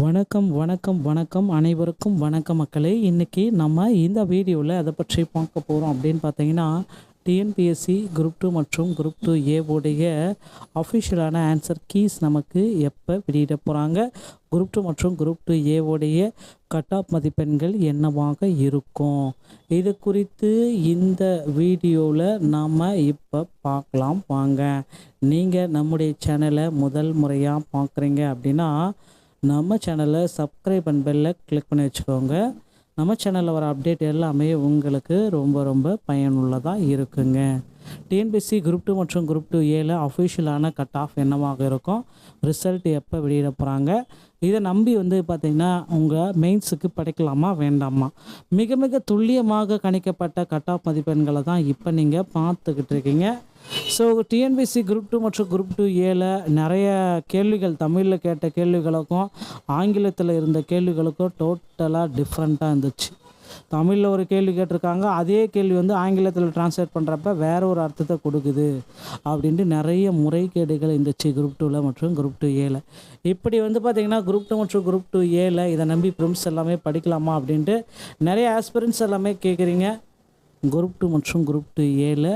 வணக்கம் வணக்கம் வணக்கம் அனைவருக்கும் வணக்கம் மக்களே. இன்றைக்கி நம்ம இந்த வீடியோவில் அதை பற்றி பார்க்க போகிறோம் அப்படின்னு பார்த்தீங்கன்னா, டிஎன்பிஎஸ்சி குரூப் 2 மற்றும் குரூப் 2 ஏவோடைய அஃபிஷியலான ஆன்சர் கீஸ் நமக்கு எப்போ வெளியிட போகிறாங்க, குரூப் 2 மற்றும் குரூப் 2 ஏவோடைய கட் ஆஃப் மதிப்பெண்கள் என்னவாக இருக்கும், இது குறித்து இந்த வீடியோவில் நாம் இப்போ பார்க்கலாம் வாங்க. நீங்கள் நம்முடைய சேனலை முதல் முறையாக பார்க்குறீங்க அப்படின்னா நம்ம சேனலை சப்ஸ்கிரைப் அண்ட் பெல்லை கிளிக் பண்ணி வச்சுக்கோங்க. நம்ம சேனலில் வர அப்டேட் எல்லாமே உங்களுக்கு ரொம்ப ரொம்ப பயனுள்ளதாக இருக்குங்க. டிஎன்பிஎஸ்சி குரூப் 2 மற்றும் குரூப் 2 ஏல அஃபிஷியலான கட் ஆஃப் என்னவாக இருக்கும், ரிசல்ட் எப்போ வெளியிட போகிறாங்க, இதை நம்பி பார்த்திங்கன்னா உங்கள் மெயின்ஸுக்கு படிக்கலாமா வேண்டாமா, மிக மிக துல்லியமாக கணிக்கப்பட்ட கட் ஆஃப் மதிப்பெண்களை தான் இப்போ நீங்கள் பார்த்துக்கிட்டு இருக்கீங்க. ஸோ டிஎன்பிஎஸ்சி குரூப் 2 மற்றும் குரூப் 2 ஏல நிறைய கேள்விகள், தமிழில் கேட்ட கேள்விகளுக்கும் ஆங்கிலத்தில் இருந்த கேள்விகளுக்கும் டோட்டலாக டிஃப்ரெண்ட்டாக இருந்துச்சு. தமிழில் ஒரு கேள்வி கேட்டிருக்காங்க, அதே கேள்வி ஆங்கிலத்தில் டிரான்ஸ்லேட் பண்ணுறப்ப வேற ஒரு அர்த்தத்தை கொடுக்குது அப்படின்ட்டு நிறைய முறைகேடுகள் இருந்துச்சு குரூப் 2 மற்றும் குரூப் 2 ஏல. இப்படி பார்த்திங்கன்னா குரூப் 2 மற்றும் குரூப் 2 ஏல இதை நம்பி ப்ரிம்ஸ் எல்லாமே படிக்கலாமா அப்படின்ட்டு நிறைய ஆஸ்பிரன்ஸ் எல்லாமே கேட்குறீங்க. குரூப் 2 மற்றும் குரூப் 2 ஏல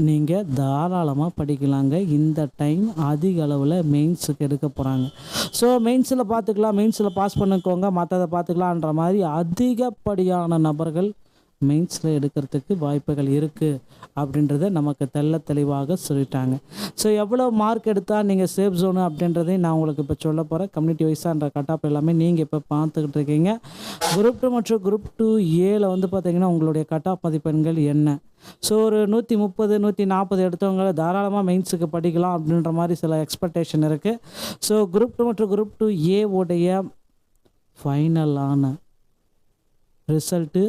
நீங்கள் தாராளமாக படிக்கலாங்க. இந்த டைம் அதிக அளவில் மெயின்ஸுக்கு எடுக்க போகிறாங்க. ஸோ மெயின்ஸில் பார்த்துக்கலாம், மெயின்ஸில் பாஸ் பண்ணிக்கோங்க, மற்றதை பார்த்துக்கலான்ற மாதிரி அதிகப்படியான நபர்கள் மெயின்ஸில் எடுக்கிறதுக்கு வாய்ப்புகள் இருக்குது அப்படின்றத நமக்கு தெளிவாக சொல்லிட்டாங்க. ஸோ எவ்வளோ மார்க் எடுத்தால் நீங்கள் சேஃப் ஜோனு அப்படின்றதையும் நான் உங்களுக்கு இப்போ சொல்ல போகிறேன். கம்யூனிட்டி வைஸான்ற கட் ஆஃப் எல்லாமே நீங்கள் இப்போ பார்த்துக்கிட்டு இருக்கீங்க. குரூப் 2 மற்றும் குரூப் 2 ஏல பார்த்திங்கன்னா உங்களுடைய கட் ஆஃப் மதிப்பெண்கள் என்ன. ஸோ ஒரு 130 140 எடுத்தவங்க தாராளமாக மெயின்ஸுக்கு படிக்கலாம் அப்படின்ற மாதிரி சில எக்ஸ்பெக்டேஷன் இருக்குது. ஸோ குரூப் 2 மற்றும் குரூப் 2 ஏவோடைய ஃபைனலான ரிசல்ட்டு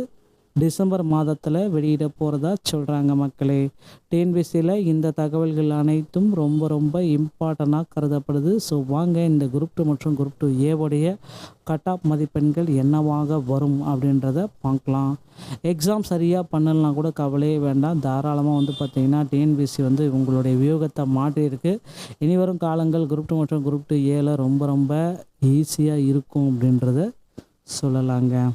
டிசம்பர் மாதத்தில் வெளியிட போகிறதா சொல்கிறாங்க மக்களே. டிஎன்பிஎஸ்சியில் இந்த தகவல்கள் அனைத்தும் ரொம்ப ரொம்ப இம்பார்ட்டண்ட்டாக கருதப்படுது. ஸோ வாங்க இந்த குரூப் 2 மற்றும் குரூப் 2 ஏவோடைய கட் ஆஃப் மதிப்பெண்கள் என்னவாக வரும் அப்படின்றத பார்க்கலாம். எக்ஸாம் சரியாக பண்ணலாம் கூட கவலையே வேண்டாம். தாராளமாக பார்த்திங்கன்னா டிஎன்பிஎஸ்சி உங்களுடைய வியூகத்தை மாற்றியிருக்கு. இனி வரும் காலங்கள் குரூப் 2 மற்றும் குரூப் 2 ஏல ரொம்ப ரொம்ப ஈஸியாக இருக்கும் அப்படின்றத சொல்லலாங்க.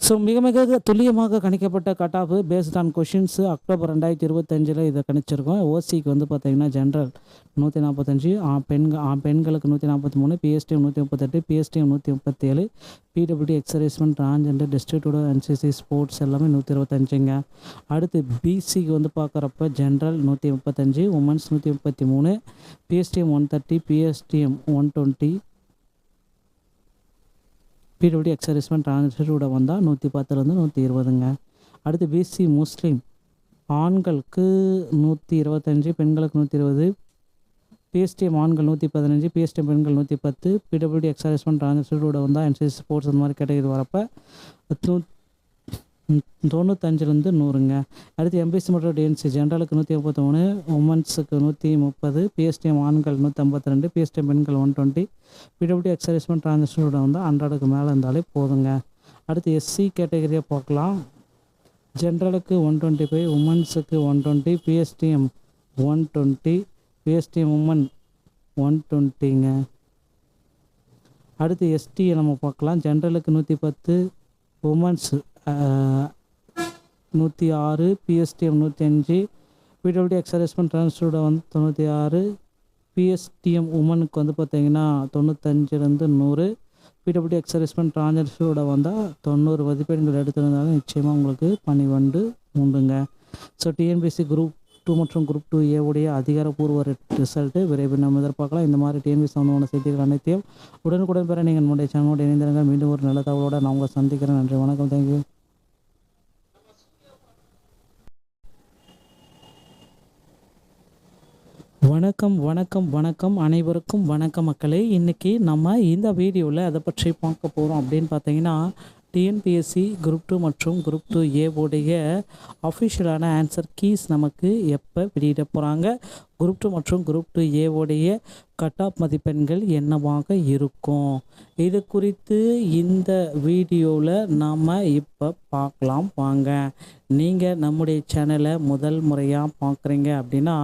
ஸோ மிக மிக துல்லியமாக கணிக்கப்பட்ட cut off based on questions October 2025 இதை கணிச்சிருக்கோம். ஓசிக்கு பார்த்திங்கன்னா ஜென்ரல் 145, பெண்களுக்கு 143, PSTM 138, PSTM 137, PWD ex servicemen transgender டிஸ்ட்ரிக்டோட என்சிசி ஸ்போர்ட்ஸ் எல்லாமே 125ங்க. அடுத்து பிசிக்கு பார்க்குறப்ப general 135, women's 133, PSTM 130, PSTM 120, PWD ex servicemen டிரான்ஸ்ஃபரோட வந்தால் 110லேருந்து 120ங்க. அடுத்து பிசி முஸ்லீம் ஆண்களுக்கு 125, பெண்களுக்கு 120, பிஎஸ்டிஎம் ஆண்கள் 115, பிஎஸ்டிஎம் பெண்கள் 110, பிடபிள்யூடி எக்ஸர்வீஸ்மெண்ட் டிரான்ஸ்ஃபரோட வந்தால் என்சிசி ஸ்போர்ட்ஸ் அந்த மாதிரி கேட்டகரி வரப்போ 95லேருந்து 100ங்க. அடுத்து எம்பிசி மற்றும் டிஎன்சி ஜென்ரலுக்கு 133, உமன்ஸுக்கு 130, பிஎஸ்டிஎம் ஆண்கள் 152, பிஎஸ்டிஎம் பெண்கள் 120, பிடபிள்யூடி எக்ஸர்வீஸ்மெண்ட் டிரான்ஸ்ஃபரோட வந்தால் 100க்கு மேலே இருந்தாலே போதுங்க. அடுத்து எஸ்சி கேட்டகரியை பார்க்கலாம். ஜென்ரலுக்கு 125, உமன்ஸுக்கு 120, பிஎஸ்டிஎம் 120, பிஎஸ்டிஎம் உமன் 120ங்க. அடுத்து எஸ்டியை நம்ம பார்க்கலாம். ஜென்ரலுக்கு 110, உமன்ஸ் 106, பிஎஸ்டிஎம் 105, பிடபிள்யூடி எக்ஸர்வீஸ்மெண்ட் டிரான்ஸ்ஃபரோட 96, பிஎஸ்டிஎம் உமனுக்கு பார்த்திங்கன்னா 95லேருந்து 100, பிடபிள்யூடி எக்ஸர்வீஸ்மெண்ட் டிரான்ஸ்ஃபரோட வந்தால் 90 மதிப்பெண்கள் எடுத்திருந்தாலும் நிச்சயமாக உங்களுக்கு 12 உண்டுங்க. ஸோ டிஎன்பிஎஸ்சி குரூப் 2 மற்றும் குரூப் 2 ஏவுடைய அதிகாரப்பூர்வ ரிசல்ட்டு விரைவில் நம்ம எதிர்பார்க்கலாம். இந்த மாதிரி டிஎன்பிஎஸ்சி சம்பந்தமான செய்திகள் அனைத்தையும் உடனுக்குடன் பெற நீங்கள் நம்முடைய சேனலோட இணைந்திருங்கள். மீண்டும் ஒரு நல்ல தகவலோடு நான் உங்களை சந்திக்கிறேன். நன்றி, வணக்கம், தேங்க்யூ. வணக்கம் வணக்கம் வணக்கம் அனைவருக்கும் வணக்கம் மக்களே. இன்றைக்கி நம்ம இந்த வீடியோவில் அதை பற்றி பார்க்க போகிறோம் அப்படின்னு பார்த்தீங்கன்னா, டிஎன்பிஎஸ்சி குரூப் 2 மற்றும் குரூப் 2 ஏவோடைய அஃபிஷியலான ஆன்சர் கீஸ் நமக்கு எப்போ வெளியிட போகிறாங்க, குரூப் 2 மற்றும் குரூப் 2 ஏவோடைய கட் ஆஃப் மதிப்பெண்கள் என்னவாக இருக்கும், இது குறித்து இந்த வீடியோவில் நாம் இப்போ பார்க்கலாம் வாங்க. நீங்கள் நம்முடைய சேனலை முதல் முறையாக பார்க்குறீங்க அப்படின்னா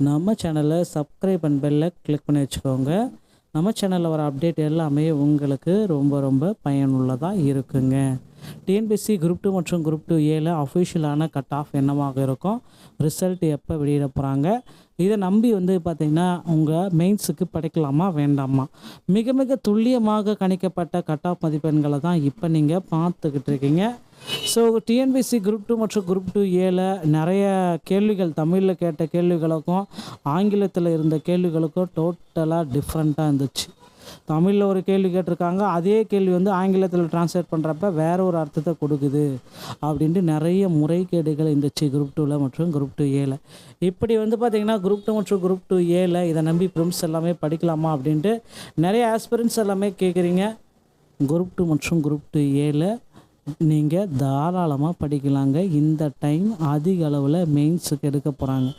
நம்ம சேனலை சப்ஸ்கிரைப் அண்ட் பெல்லை கிளிக் பண்ணி வச்சுக்கோங்க. நம்ம சேனலில் வர அப்டேட் எல்லாமே உங்களுக்கு ரொம்ப ரொம்ப பயனுள்ளதாக இருக்குங்க. டிஎன்பிஎஸ்சி குரூப் 2 மற்றும் குரூப் 2A அஃபிஷியலான கட் ஆஃப் என்னவாக இருக்கும், ரிசல்ட் எப்போ வெளியிட போகிறாங்க, இதை நம்பி பார்த்திங்கன்னா உங்கள் மெயின்ஸுக்கு படிக்கலாமா வேண்டாமா, மிக மிக துல்லியமாக கணிக்கப்பட்ட கட் ஆஃப் மதிப்பெண்களை தான் இப்போ நீங்கள் பார்த்துக்கிட்டு இருக்கீங்க. ஸோ டிஎன்பிஎஸ்சி குரூப் 2 மற்றும் குரூப் 2A நிறைய கேள்விகள், தமிழில் கேட்ட கேள்விகளுக்கும் ஆங்கிலத்தில் இருந்த கேள்விகளுக்கும் டோட்டலாக டிஃப்ரெண்ட்டாக இருந்துச்சு. தமிழில் ஒரு கேள்வி கேட்டிருக்காங்க, அதே கேள்வி ஆங்கிலத்தில் டிரான்ஸ்லேட் பண்ணுறப்ப வேற ஒரு அர்த்தத்தை கொடுக்குது அப்படின்ட்டு நிறைய முறைகேடுகள் இருந்துச்சு குரூப் 2 மற்றும் குரூப் 2A. இப்படி பார்த்திங்கன்னா குரூப் 2 மற்றும் குரூப் 2A இதை நம்பி ப்ரிம்ஸ் எல்லாமே படிக்கலாமா அப்படின்ட்டு நிறைய ஆஸ்பிரன்ஸ் எல்லாமே கேட்குறீங்க. குரூப் 2 மற்றும் குரூப் 2A நீங்கள் தாராளமாக படிக்கலாங்க. இந்த டைம் அதிக அளவில் மெயின்ஸுக்கு எடுக்க போகிறாங்க.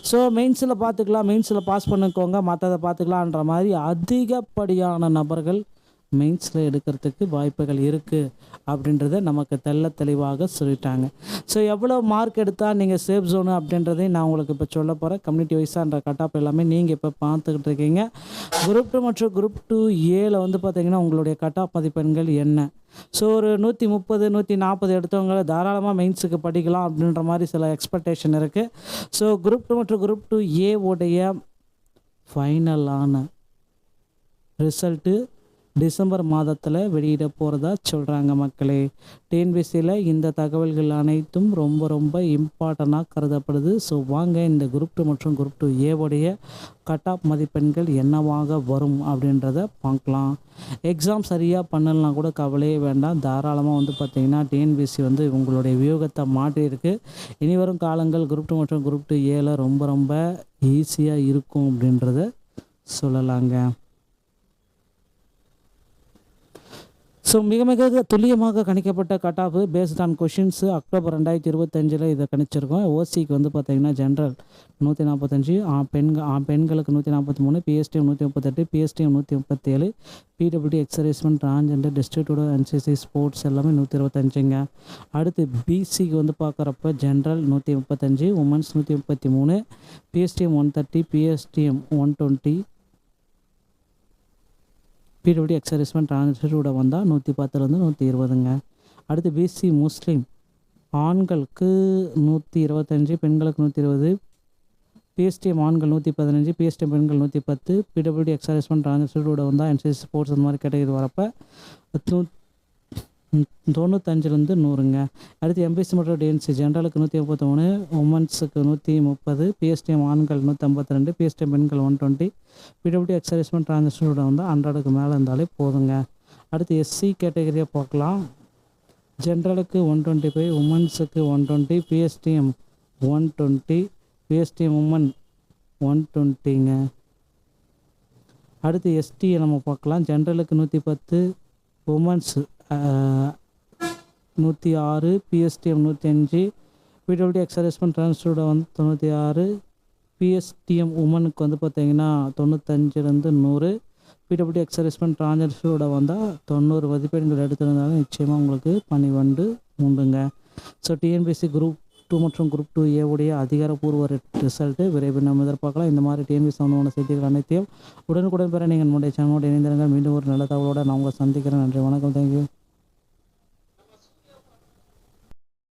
ஸோ மெயின்ஸில் பார்த்துக்கலாம், மெயின்ஸில் பாஸ் பண்ணிக்கோங்க, மற்றதை பார்த்துக்கலான்ற மாதிரி அதிகப்படியான நபர்கள் மெயின்ஸில் எடுக்கிறதுக்கு வாய்ப்புகள் இருக்குது அப்படின்றத நமக்கு தெளிவாக சொல்லிட்டாங்க. ஸோ எவ்வளோ மார்க் எடுத்தால் நீங்கள் சேஃப் ஜோனு அப்படின்றதையும் நான் உங்களுக்கு இப்போ சொல்ல போகிறேன். கம்யூனிட்டி வைஸான்ற கட் ஆஃப் எல்லாமே நீங்கள் இப்போ பார்த்துக்கிட்டு இருக்கீங்க. குரூப் 2 மற்றும் குரூப் 2A பார்த்திங்கன்னா உங்களுடைய கட் ஆஃப் மதிப்பெண்கள் என்ன. ஸோ ஒரு 130 140 எடுத்தவங்க தாராளமாக மெயின்ஸுக்கு படிக்கலாம் அப்படின்ற மாதிரி சில எக்ஸ்பெக்டேஷன் இருக்குது. ஸோ குரூப் 2 மற்றும் குரூப் 2A ஃபைனலான ரிசல்ட்டு டிசம்பர் மாதத்தில் வெளியிட போகிறதா சொல்கிறாங்க மக்களே. டிஎன்பிஎஸ்சியில் இந்த தகவல்கள் அனைத்தும் ரொம்ப ரொம்ப இம்பார்ட்டண்ட்டாக கருதப்படுது. ஸோ வாங்க இந்த குரூப் 2 மற்றும் குரூப் 2A கட் ஆஃப் மதிப்பெண்கள் என்னவாக வரும் அப்படின்றத பார்க்கலாம். எக்ஸாம் சரியாக பண்ணலாம் கூட கவலையே வேண்டாம். தாராளமாக பார்த்திங்கன்னா டிஎன்பிஎஸ்சி உங்களுடைய வியூகத்தை மாற்றியிருக்கு. இனி வரும் காலங்கள் குரூப் 2 மற்றும் குரூப் 2A ரொம்ப ரொம்ப ஈஸியாக இருக்கும் அப்படின்றத சொல்லலாங்க. ஸோ மிக மிக துல்லியமாக கணிக்கப்பட்ட cut off based on questions October 2025 இதை கணிச்சிருக்கோம். ஓசிக்கு பார்த்திங்கன்னா ஜென்ரல் 145, பெண்களுக்கு 143, PSTM 138, PSTM 137, PWD ex servicemen transgender டிஸ்ட்ரிக்டோட என்சிசி ஸ்போர்ட்ஸ் எல்லாமே 125ங்க. அடுத்து பிசிக்கு பார்க்குறப்ப general 135, women's 133, PSTM 130, PSTM 120, PWD ex servicemen டிரான்ஸ்ஃபரோட வந்தால் 110 120ங்க. அடுத்து பிசி முஸ்லீம் ஆண்களுக்கு 125, பெண்களுக்கு 120, பிஎஸ்டிஎம் ஆண்கள் 115, பிஎஸ்டிஎம் பெண்கள் 110, பிடபிள்யூடி எக்ஸர்வைஸ்மெண்ட் டிரான்ஸ்ஃபரோட வந்தால் என்சிசி ஸ்போர்ட்ஸ் அந்த மாதிரி கேட்டகரி வரப்போ 95 100ங்க. அடுத்து எம்பிசி மற்றும் டிஎன்சி ஜென்ரலுக்கு 133, உமன்ஸுக்கு 130, பிஎஸ்டிஎம் ஆண்கள் 152, பிஎஸ்டிஎம் பெண்கள் 120, பிடபிள்யூடி எக்ஸர்வைஸ்மெண்ட் டிரான்ஸ்ஃபரோட வந்தால் 100க்கு மேலே இருந்தாலே போதுங்க. அடுத்து எஸ்சி கேட்டகரியை பார்க்கலாம். ஜென்ரலுக்கு 125, உமன்ஸுக்கு 120, பிஎஸ்டிஎம் 120, பிஎஸ்டிஎம் உமன் 120ங்க. அடுத்து எஸ்டியை நம்ம பார்க்கலாம். ஜென்ரலுக்கு 110, women's 106, PSTM 105, PWD ex servicemen டிரான்ஸ்ஃபரோட 96, PSTM உமனுக்கு பார்த்திங்கன்னா 95 100, பிடபிள்யூடி எக்ஸர்வைஸ்மெண்ட் டிரான்ஸ்ஃபரோட வந்தால் 90 மதிப்பெண்கள் எடுத்திருந்தாலும் நிச்சயமாக உங்களுக்கு 12 உண்டுங்க. ஸோ டிஎன்பிஎஸ்சி குரூப் 2 மற்றும் குரூப் 2A அதிகாரப்பூர்வ ரிசல்ட்டு விரைவில் நம்ம எதிர்பார்க்கலாம். இந்த மாதிரி டிஎன்பிஎஸ்சி சம்பந்தமான செய்திகள் அனைத்தையும் உடனுக்குடன் பெற நீங்கள் நம்முடைய சேனலோடு இணைந்திருங்க. மீண்டும் ஒரு நல்ல தகவலோடு நான் உங்களை சந்திக்கிறேன். நன்றி, வணக்கம், தேங்க்யூ.